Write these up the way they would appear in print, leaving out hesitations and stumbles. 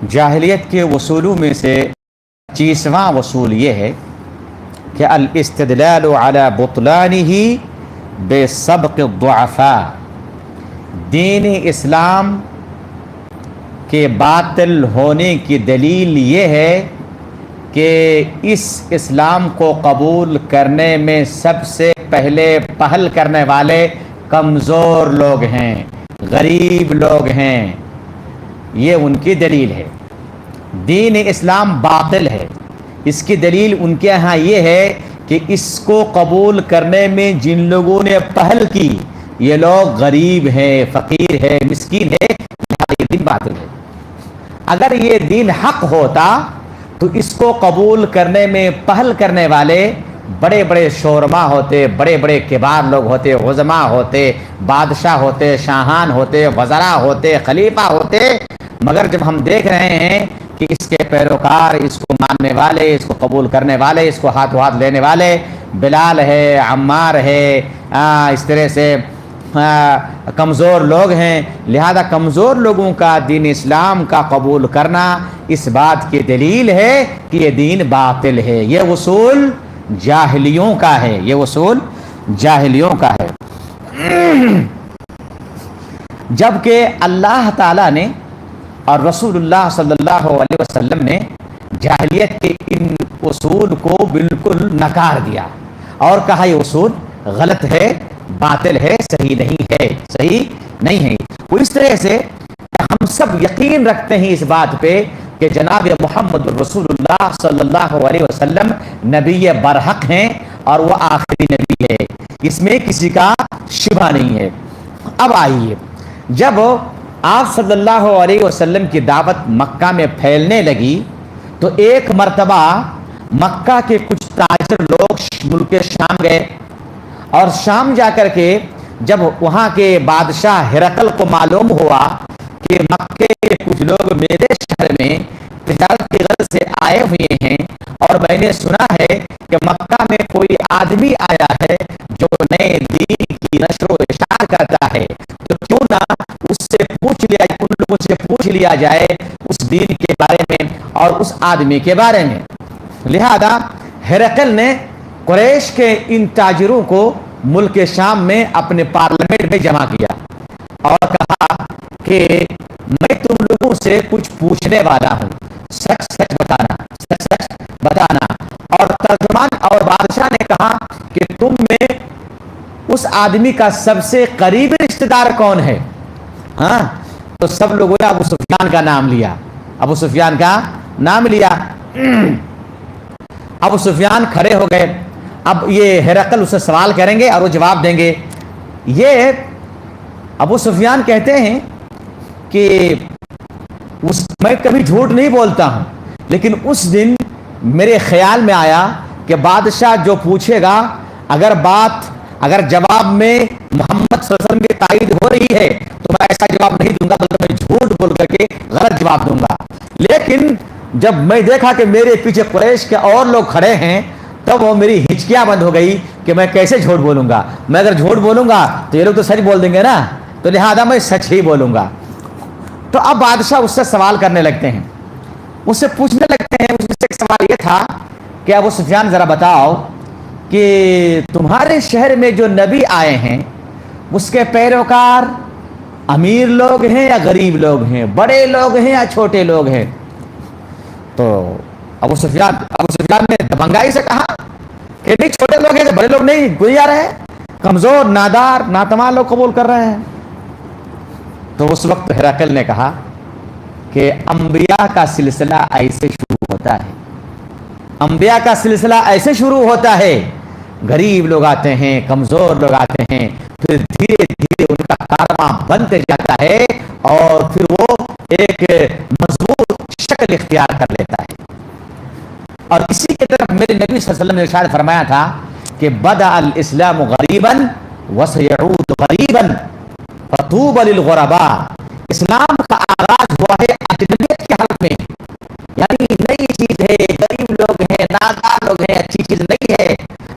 جاہلیت کے اصولوں میں سے 25واں اصول یہ ہے کہ الاستدلال علی بطلانہ بسبق الضعفاء، دین اسلام کے باطل ہونے کی دلیل یہ ہے کہ اس اسلام کو قبول کرنے میں سب سے پہلے پہل کرنے والے کمزور لوگ ہیں، غریب لوگ ہیں۔ یہ ان کی دلیل ہے۔ دین اسلام باطل ہے، اس کی دلیل ان کے ہاں یہ ہے کہ اس کو قبول کرنے میں جن لوگوں نے پہل کی یہ لوگ غریب ہیں، فقیر ہیں، مسکین ہیں، لہذا یہ دین باطل ہے۔ اگر یہ دین حق ہوتا تو اس کو قبول کرنے میں پہل کرنے والے بڑے بڑے شورما ہوتے، بڑے بڑے کبار لوگ ہوتے، عظما ہوتے، بادشاہ ہوتے، شاہان ہوتے، وزراء ہوتے، خلیفہ ہوتے۔ مگر جب ہم دیکھ رہے ہیں کہ اس کے پیروکار، اس کو ماننے والے، اس کو قبول کرنے والے، اس کو ہاتھوں ہاتھ لینے والے بلال ہے، عمار ہے، اس طرح سے کمزور لوگ ہیں، لہذا کمزور لوگوں کا دین اسلام کا قبول کرنا اس بات کی دلیل ہے کہ یہ دین باطل ہے۔ یہ اصول جاہلیوں کا ہے، یہ اصول جاہلیوں کا ہے۔ جبکہ اللہ تعالیٰ نے اور رسول اللہ صلی اللہ علیہ وسلم نے جاہلیت کے ان اصول کو بالکل نکار دیا اور کہا یہ اصول غلط ہے، باطل ہے، صحیح نہیں ہے، صحیح نہیں ہے۔ وہ اس طرح سے ہم سب یقین رکھتے ہیں اس بات پہ کہ جناب محمد رسول اللہ صلی اللہ علیہ وسلم نبی برحق ہیں اور وہ آخری نبی ہے، اس میں کسی کا شبہ نہیں ہے۔ اب آئیے، جب آپ صلی اللہ علیہ وسلم کی دعوت مکہ میں پھیلنے لگی تو ایک مرتبہ مکہ کے کچھ تاجر لوگ ملک شام گئے، اور شام جا کر کے جب وہاں کے بادشاہ ہرقل کو معلوم ہوا کہ مکے کے کچھ لوگ میرے شہر میں تجارت کی غرض سے آئے ہوئے ہیں اور میں نے سنا ہے کہ مکہ میں کوئی آدمی آیا ہے جو نئے دین کی نشر و اشاعت کرتا ہے، تو کیوں نہ اس سے پوچھ لیا، ان لوگوں سے پوچھ لیا جائے اس دین کے بارے میں اور اس آدمی کے بارے میں۔ لہذا ہرقل نے قریش کے ان تاجروں کو ملک شام میں اپنے پارلیمنٹ میں جمع کیا اور کہا کہ میں تم لوگوں سے کچھ پوچھنے والا ہوں، سچ سچ بتانا، سچ سچ بتانا۔ اور ترجمان اور بادشاہ نے کہا کہ تم میں اس آدمی کا سب سے قریبی رشتہ دار کون ہے؟ ہاں، تو سب لوگوں نے ابو سفیان کا نام لیا، ابو سفیان کا نام لیا۔ ابو سفیان کھڑے ہو گئے۔ اب یہ ہرقل اسے سوال کریں گے اور وہ جواب دیں گے۔ یہ ابو سفیان کہتے ہیں کہ میں کبھی جھوٹ نہیں بولتا ہوں، لیکن اس دن میرے خیال میں آیا کہ بادشاہ جو پوچھے گا، اگر جواب میں محمد صلی اللہ علیہ وسلم کی تائید ہو رہی ہے تو میں ایسا جواب نہیں دوں گا، بلکہ میں جھوٹ بول کر کے غلط جواب دوں گا۔ لیکن جب میں دیکھا کہ میرے پیچھے قریش کے اور لوگ کھڑے ہیں تب وہ میری ہچکیاں بند ہو گئی کہ میں کیسے جھوٹ بولوں گا، میں اگر جھوٹ بولوں گا تو یہ لوگ تو سچ بول دیں گے نا، تو لہذا میں سچ ہی بولوں گا۔ تو اب بادشاہ اس سے سوال کرنے لگتے ہیں، اس سے پوچھنے لگتے ہیں۔ اس سے ایک سوال یہ تھا کہ ابو سفیان ذرا بتاؤ کہ تمہارے شہر میں جو نبی آئے ہیں اس کے پیروکار امیر لوگ ہیں یا غریب لوگ ہیں، بڑے لوگ ہیں یا چھوٹے لوگ ہیں؟ تو ابو سفیان نے دبنگائی سے کہا کہ نہیں، چھوٹے لوگ ہیں، بڑے لوگ نہیں، کوئی آ رہے ہیں، کمزور، نادار، ناتواں لوگ قبول کر رہے ہیں۔ تو اس وقت ہرقل نے کہا کہ انبیاء کا سلسلہ ایسے شروع ہوتا ہے، انبیاء کا سلسلہ ایسے شروع ہوتا ہے، غریب لوگ آتے ہیں، کمزور لوگ آتے ہیں، پھر دھیرے دھیرے ان کا کارواں بنتے جاتا ہے اور پھر وہ ایک مضبوط شکل اختیار کر لیتا ہے۔ اور اسی کی طرف میرے نبی صلی اللہ علیہ وسلم نے ارشاد فرمایا تھا کہ بدأ الاسلام غریبا وسيعود غریبا فطوبى للغرباء، اسلام کا آغاز ہوا ہے اجنبیت کی حالت میں، یعنی نئی چیز ہے، غریب لوگ ہیں، نادار لوگ ہیں، اچھی چیز نہیں ہے،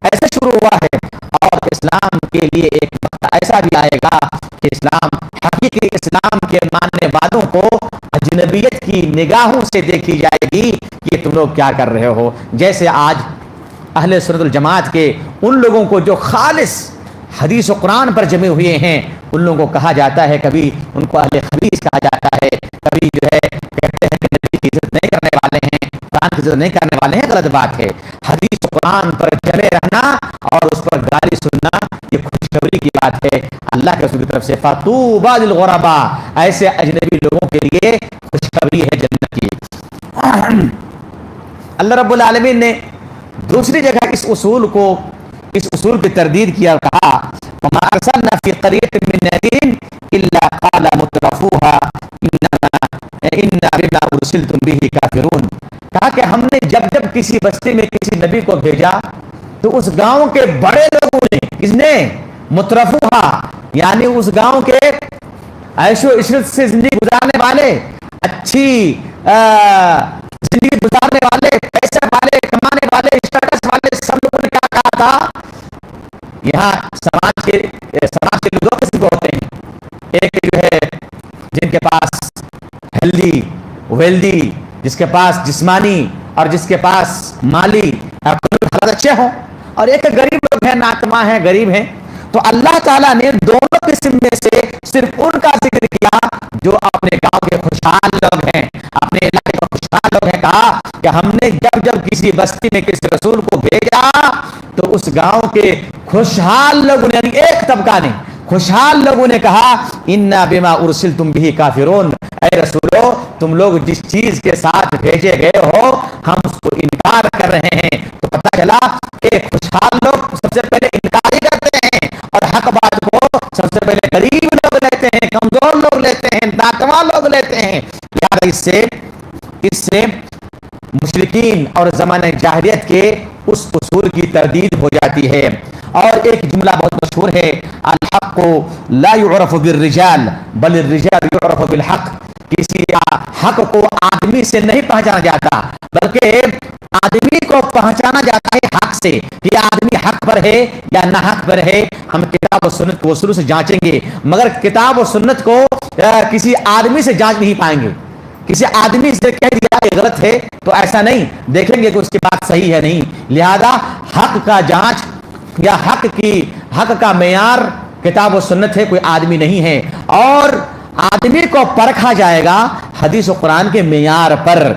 ایسے شروع ہوا ہے، اور اسلام آپ کے لیے ایک وقت ایسا بھی آئے گا کہ اسلام حقیقی اسلام کے ماننے والوں کو اجنبیت کی نگاہوں سے دیکھی جائے گی کہ تم لوگ کیا کر رہے ہو. جیسے آج اہل سنت الجماعت کے ان لوگوں کو جو خالص حدیث و قرآن پر جمے ہوئے ہیں ان لوگوں کو کہا جاتا ہے, کبھی ان کو اہل خبیث کہا جاتا ہے, کبھی جو ہے کہتے ہیں کہ نبی کی عزت نہیں کرنے والے ہیں, قرآن کی عزت نہیں کرنے والے ہیں. غلط بات ہے. حدیث و قرآن پر جمے رہنا اور اس پر گالی سننا یہ خوشخبری کی بات ہے اللہ کے رسول کی طرف سے. فطوبی للغرباء, ایسے اجنبی لوگوں کے لیے خوشخبری ہے جنت کی. اللہ رب العالمین نے دوسری جگہ اس اصول کی تردید کیا اور کہا وما ارسلنا فی قریۃ من نذیر الا قال مترفوها انا بما ارسلتم به کافرون. کہا کہ ہم نے جب کسی بستی میں کسی نبی کو بھیجا تو اس گاؤں کے بڑے لوگوں نے, کس نے, مترفوها یعنی اس گاؤں کے عیش و عشرت سے زندگی گزارنے والے, اچھی زندگی گزارنے والے, پیسے والے, کمانے والے, اسٹیٹس والے, سب لوگوں نے کیا کہا تھا. یہاں سماج کے لوگوں کس کو ہوتے ہیں, ایک جو ہے جن کے پاس ہیلدی ویلدی, جس کے پاس جسمانی اور جس کے پاس مالی حالات اچھے ہوں, اور ایک غریب لوگ ہیں, ناکما ہیں, غریب ہیں. تو اللہ تعالیٰ نے دونوں قسم میں سے صرف ان کا ذکر کیا جو اپنے گاؤں کے خوشحال لوگ ہیں, اپنے علاقے کے خوشحال لوگ ہیں. کہا کہ ہم نے جب کسی بستی میں کسی رسول کو بھیجا تو اس گاؤں کے خوشحال لوگوں نے, یعنی ایک طبقہ نے, خوشحال لوگوں نے کہا انا بما ارسلتم به کافرون, اے رسولو تم لوگ جس چیز کے ساتھ بھیجے گئے ہو ہم اس کو انکار کر رہے ہیں. تو پتہ چلا کہ خوشحال لوگ سب سے پہلے انکار ہی کرتے ہیں اور حق بات کو سب سے پہلے غریب لوگ لیتے ہیں, کمزور لوگ لیتے ہیں, ناکواں لوگ لیتے ہیں. یار اس سے مشرکین اور زمانہ جاہلیت کے اس اصول کی تردید ہو جاتی ہے. اور ایک جملہ بہت مشہور ہے, الحق لا يعرف بالرجال بل الرجال يعرف بالحق. کسی حق کو آدمی سے نہیں پہچانا جاتا بلکہ آدمی کو پہچانا جاتا ہے حق سے, کہ آدمی حق پر ہے یا نہ حق پر ہے. ہم کتاب و سنت کو شروع سے جانچیں گے مگر کتاب و سنت کو کسی آدمی سے جانچ نہیں پائیں گے. کسی آدمی سے کہہ دیا کہ غلط ہے تو ایسا نہیں دیکھیں گے کہ اس کی بات صحیح ہے نہیں. لہذا حق کا جانچ یا حق کا معیار کتاب و سنت ہے, کوئی آدمی نہیں ہے. اور آدمی کو پرکھا جائے گا حدیث و قرآن کے معیار پر.